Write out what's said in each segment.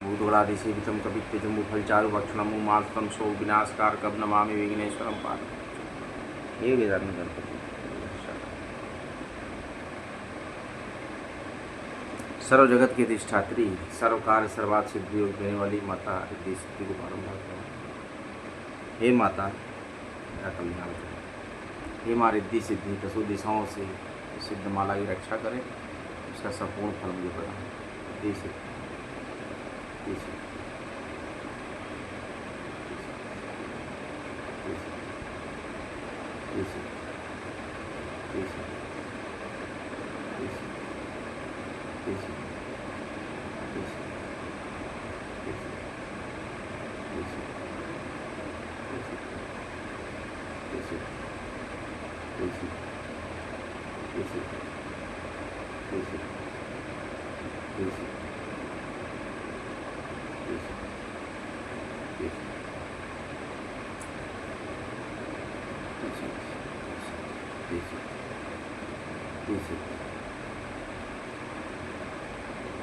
भूतगणाधिसेवितं कपित्थजम्बुफलचारुभक्षणं मास्तम सो विनाशकारकं नमामि विघ्नेश्वरं पाद। ये वेदांत गणपति सर्व जगत की अधिष्ठात्री सर्व कार्य सर्वात सिद्धि योग देने वाली माता रिद्धि सिद्धि को बारम्बार करें। हे माता मेरा कल्याण करें। हे माँ रिद्धि सिद्धि दसों दिशाओं से सिद्ध माला की रक्षा करें, उसका संपूर्ण फल मुझे प्रदान करें। रिद्धि सिद्धि रिद्धि सिद्धि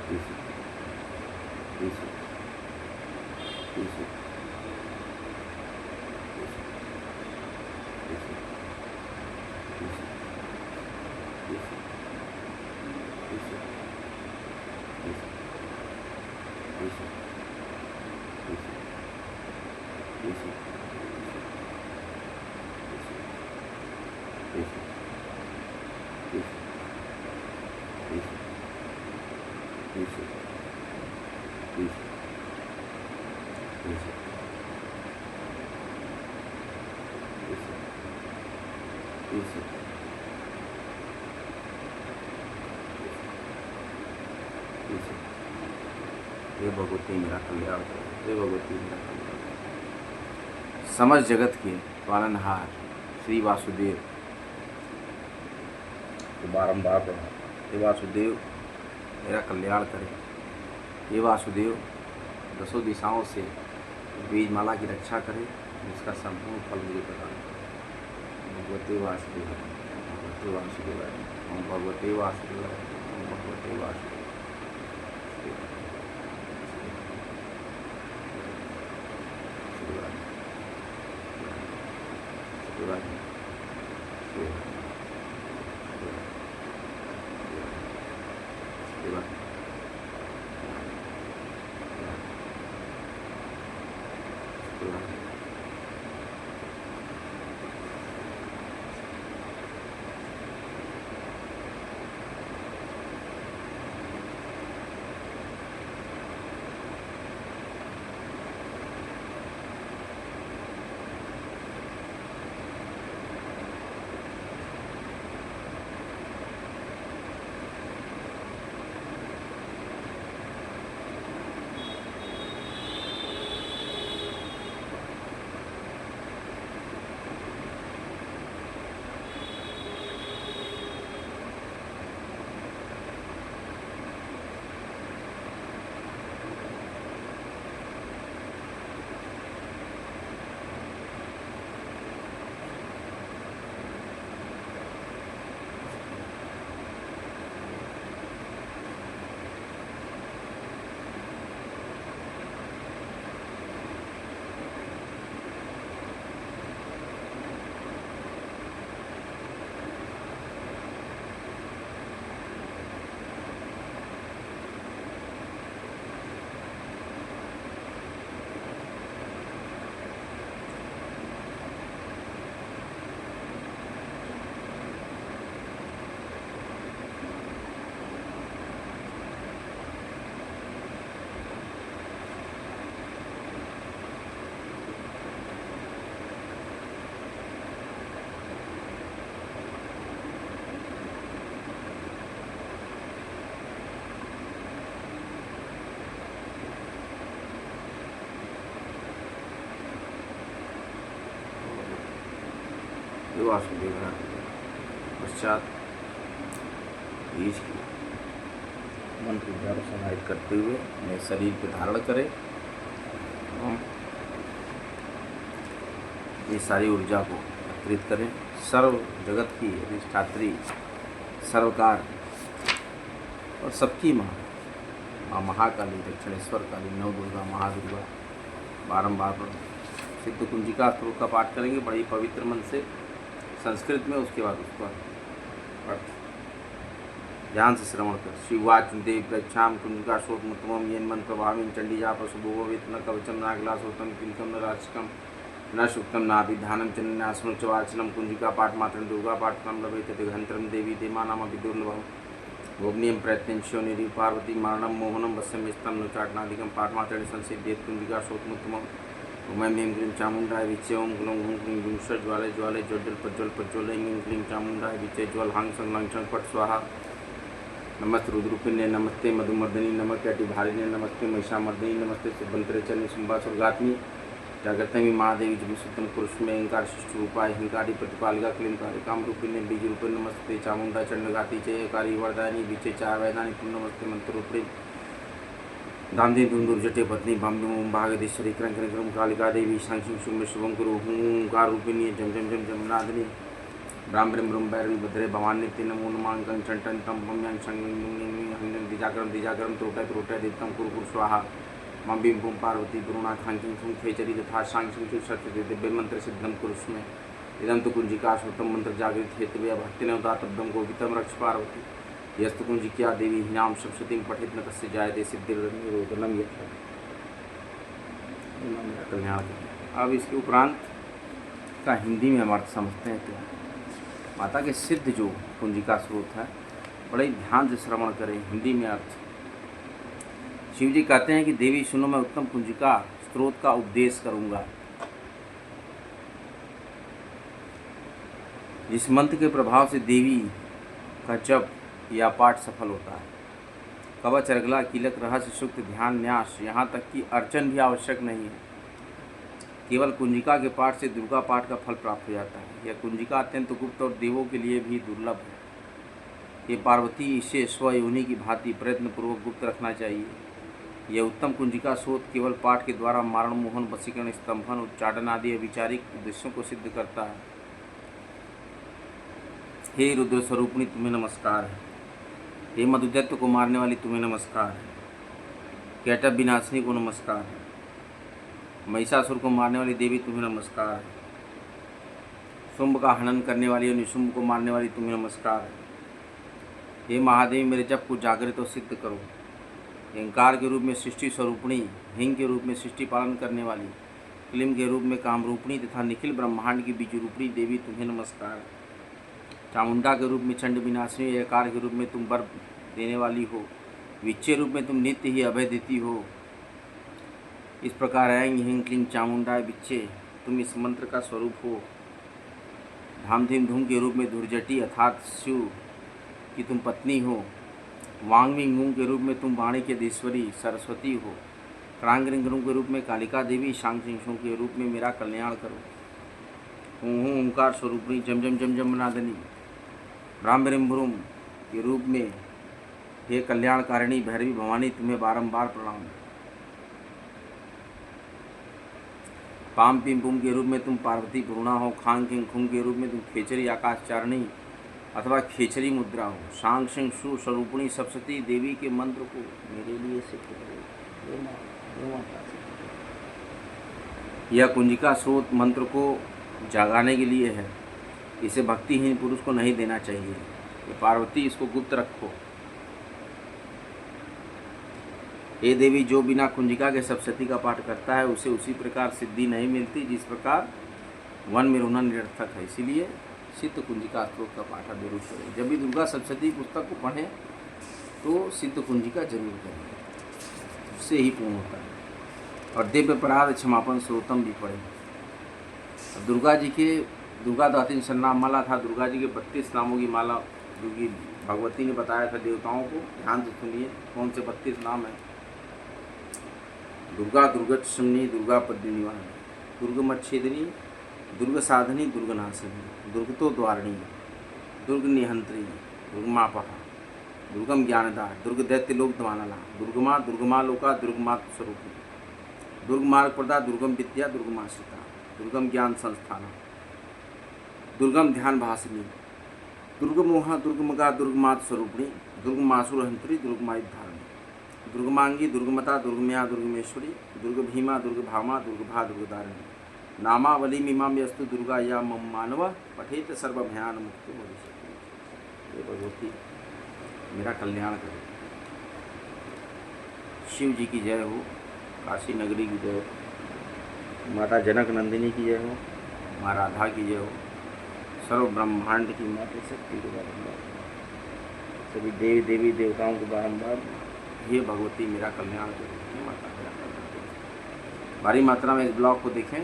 रिद्धि सिद्धि रिद्धि सिद्धि रिद्धि सिद्धि हे भगवती मेरा कल्याण करो। हे भगवती मेरा कल्याण करो। समस्त जगत के पालनहार श्री वासुदेव को बारंबार पढ़ा। हे वासुदेव मेरा कल्याण करें। हे वासुदेव दसों दिशाओं से बीज माला की रक्षा करें, जिसका संपूर्ण फल मुझे प्रदान करें। भगवते वासुदेव भगवते वासुदेव ओम भगवते वासुदेव ओम भगवते वासुदेव। वासुदेव पश्चात बीज की मंत्र द्वारा समाहित करते हुए अपने शरीर पर धारण करें। ये सारी ऊर्जा को एकत्रित करें। सर्व जगत की अधिष्ठात्री सर्वकार और सबकी माँ माँ महाकाली, दक्षिणेश्वर काली, नव दुर्गा, महादुर्गा बारंबार पढ़ो। सिद्ध कुंजिका स्त्रोत का पाठ करेंगे बड़े ही पवित्र मन से संस्कृत में, उसके बाद उसका अर्थ ध्यान से श्रवण कर। शिवाच देवी प्रक्षाम कुंजिका शोधमुत्तमम येन मन प्रभावी चंडीजा पशुभोवित न कवचम नागलासोतम किंकम न राशिकम न शुक्तम नाभिधानम चन्यासनो च वाचनम कुंजिका पाठ मात्रम दुर्गा पाठम लभेत दिगंतरम देवी देमा नाम विदुर्लभम गोपनीयम प्रत्यंशो निधि पार्वती मारणम मोहनम वस्यम स्तम नुचाटनादिकम पाठ मात्रेण संसिद्ध्येत कुंजिका शोधमुत्तमम ओम ऐं क्लीं चामुंडाय विचे ओम ग्लौं हूं क्लीं गुंश ज्वाले ज्वाले ज्वल प्रज्वल प्रज्वल ऐं क्लीं चामुंडाय विचे ज्वल हांग संग लंग संग पट स्वाहा। नमस्ते रुद्रुपिण्य, नमस्ते मधुमर्दिनी, नमस्ते अटिभारिणी, नमस्ते महिषामर्दिनी, नमस्ते सुभद्रचरणी शुंभासुरगात्मी जागृतमी महादेवी जगुसुतम कुरुष्मे अहंकार शिष्ट रूपाय हिंकारी प्रतिपालिका क्लीं कारिकाम रूपिण्य बीज रूपे नमस्ते चामुंडा चंडगाती चयकारी वरदायनी विचे चार वैदानी तुम नमस्ते मंत्र रूपे दामदी धुंधुर जटे पत्नी भाम भागदेश्वरी क्रं क्रं क्रं कालिका देवी शांक्षिं शुभ शुभं कुरु हूंकार रूपिणी जम जम जम जमनादिनी ब्राह्मण ब्रह्म बैरवी भद्रे भवानी ते नमो नमांकं चंटन तम पम्यं संगं दिजाकरम दिजाकरम त्रोटय त्रोटय दित्तम कुरु कुरु स्वाहा मं बीं पुं पार्वती गुरुना खांकिं खुं खेचरी तथा शांक्षिं शु सत्य दिव्य मंत्र सिद्धम कुरुष्मे इदं तु कुंजिका श्रुतं मंत्र जागृत हेतवे भक्तिनवदातब्दं गोवितं रक्ष पार्वती यस्तु कुंजिका देवी हिनाम सप्तशतीं पठित न तस्य जायते सिद्धिर्निरोधनम यत्र। अब इसके उपरांत का हिंदी में हम अर्थ समझते हैं। क्या माता के सिद्ध जो कुंजिका स्रोत है बड़े ध्यान से श्रवण करें। हिंदी में अर्थ शिव जी कहते हैं कि देवी सुनो, मैं उत्तम कुंजिका स्रोत का उपदेश करूंगा, जिस मंत्र के प्रभाव से देवी का जप या पाठ सफल होता है। कवच, अर्गला, कीलक, रहस्य, सूक्त, ध्यान, न्यास, यहाँ तक कि अर्चन भी आवश्यक नहीं है। केवल कुंजिका के पाठ से दुर्गा पाठ का फल प्राप्त हो जाता है। यह कुंजिका अत्यंत गुप्त और देवों के लिए भी दुर्लभ है। ये पार्वती इसे स्वयोनि की भांति प्रयत्नपूर्वक गुप्त रखना चाहिए। यह उत्तम कुंजिका स्रोत केवल पाठ के द्वारा मारण, मोहन, वशीकरण, स्तंभन, उच्चाटन आदि अविचारिक उद्देश्यों को सिद्ध करता है। हे रुद्र स्वरूपिणी तुम्हें नमस्कार है। हे मधुदैत्य को मारने वाली तुम्हें नमस्कार है। कैटभ विनाशिनी को नमस्कार है। महिषासुर को मारने वाली देवी तुम्हें नमस्कार है। शुंभ का हनन करने वाली और निशुंभ को मारने वाली तुम्हें नमस्कार है। हे महादेवी मेरे जप को जागृत और सिद्ध करो। अहंकार के रूप में सृष्टि स्वरूपिणी, हिंग के रूप में सृष्टि पालन करने वाली, क्लीम के रूप में कामरूपिणी तथा निखिल ब्रह्मांड की बीज रूपिणी देवी तुम्हें नमस्कार है। चामुंडा के रूप में चंड विनाशिनी, अहंकार के रूप में तुम वर देने वाली हो, विच्चे रूप में तुम नित्य ही अभय देती हो। इस प्रकार ऐं ह्रीं क्लीं चामुंडाय विच्चे तुम इस मंत्र का स्वरूप हो। धाम धीम धूम के रूप में धुर्जटी अर्थात शिव की तुम पत्नी हो। वांग विंग मूंग के रूप में तुम वाणी के देश्वरी सरस्वती हो। क्रांग रिंग के रूप में कालिका देवी, शांग सिंह के रूप में मेरा कल्याण करो। हूँ ओंकार स्वरूपिणी जम जम जम जम नादनी ब्राह्मण भ्रूम के रूप में हे कल्याणकारिणी भैरवी भवानी तुम्हें बारंबार प्रणाम। पाम पिम पुम के रूप में तुम पार्वती पूर्णा हो। खांग किंग खुंग के रूप में तुम खेचरी आकाशचारिणी अथवा खेचरी मुद्रा हो। शांग सिंह शु स्वरूपिणी सप्तशती देवी के मंत्र को मेरे लिए सिद्ध करो। यह कुंजिका स्रोत मंत्र को जगाने के लिए है। इसे भक्तिहीन पुरुष को नहीं देना चाहिए। ये पार्वती इसको गुप्त रखो। हे देवी, जो बिना कुंजिका के सप्तशती का पाठ करता है उसे उसी प्रकार सिद्धि नहीं मिलती जिस प्रकार वन में रोना निरर्थक है। इसीलिए सिद्ध कुंजिका स्त्रोत का पाठ जरूर करें। जब भी दुर्गा सप्तशती पुस्तक को पढ़ें तो सिद्ध कुंजिका जरूर करें, उससे ही पूर्ण होता है। और दिव्य अपराध क्षमापन स्रोतम भी पढ़ें। दुर्गा जी के दुर्गा दातिन सन्नाम माला था। दुर्गा जी के 32 नामों की माला दुर्गी भगवती ने बताया था देवताओं को। ध्यान से सुनिए कौन से 32 नाम है। दुर्गा दुर्गक्षमनी, दुर्गा पद्मिनिवाणी, दुर्गमच्छेदिनी, दुर्ग साधनी, दुर्गनाशिनी, दुर्गतो द्वारिणी, दुर्ग निहंत्री, दुर्गमापहा, दुर्गम ज्ञानदा, दुर्ग दैत्य लोक दवानला, दुर्गमा, दुर्गमा लोका, दुर्गमा स्वरूपी, दुर्ग मार्ग प्रदा, दुर्गम विद्या, दुर्गमाश्रिता, दुर्गम ज्ञान संस्थान, दुर्गम ध्यान भासिनी, दुर्गमोहा, दुर्गमगा, दुर्गमात स्वरूपिणी, दुर्गमासुर हंत्री, दुर्गमायुद्धारिणी, दुर्गमांगी, दुर्गमता, दुर्गम्या, दुर्गमेश्वरी, दुर्ग भीमा, दुर्ग भामा, दुर्गभा, दुर्गदारिणी, नामावली मीमां यस्तु दुर्गा या मम मानव पठेत सर्वभयान मुक्तो भविष्यति। ये भगवती मेरा कल्याण करे। शिव जी की जय हो, काशी नगरी की जय हो, माता जनक नंदिनी की जय हो, माँ राधा की जय हो, सर्व ब्रह्मांड की माता शक्ति को बारंबार, सभी देवी देवी देवताओं को बारंबार, हे भगवती मेरा कल्याण करो, हे माता मेरा कल्याण करो। भारी मात्रा में इस ब्लॉग को देखें,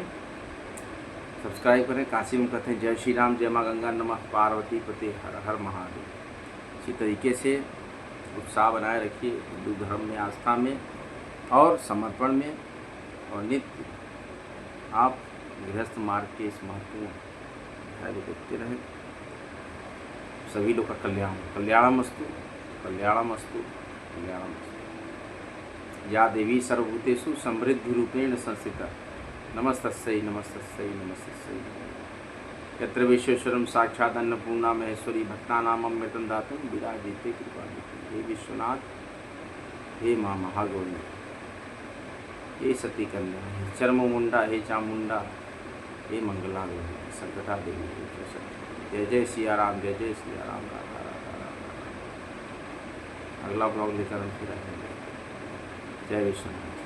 सब्सक्राइब करें। काशी में कहते हैं जय श्री राम, जय माँ गंगा, नमः पार्वती पते, हर हर महादेव। इसी तरीके से उत्साह बनाए रखिए हिंदू धर्म में, आस्था में और समर्पण में, और नित्य आप गृहस्थ मार्ग के इस महत्वपूर्ण अध्याय को देखते रहें। सभी लोग का कल्याणमस्तु, कल्याणमस्तु, कल्याणमस्तु। या देवी सर्वभूतेषु समृद्धि रूपेण संस्थिता, नमस्तस्यै नमस्तस्यै नमस्तस्यै। यत्र विश्वेश्वरं साक्षात् अन्नपूर्णा महेश्वरी, भक्तानां अमृतं दातुं विराजिते कृपानिधि। हे विश्वनाथ, हे माँ महागौरी, हे सती कन्या, हे चर्ममुंडा, हे चामुंडा, हे मंगला देवी, संकटा देवी, जय जय सिया राम, जय जय सिया राम, राधा राधा राधा। अगला ब्लॉग लेकर हम फिर आएंगे। जय विश्वनाथ।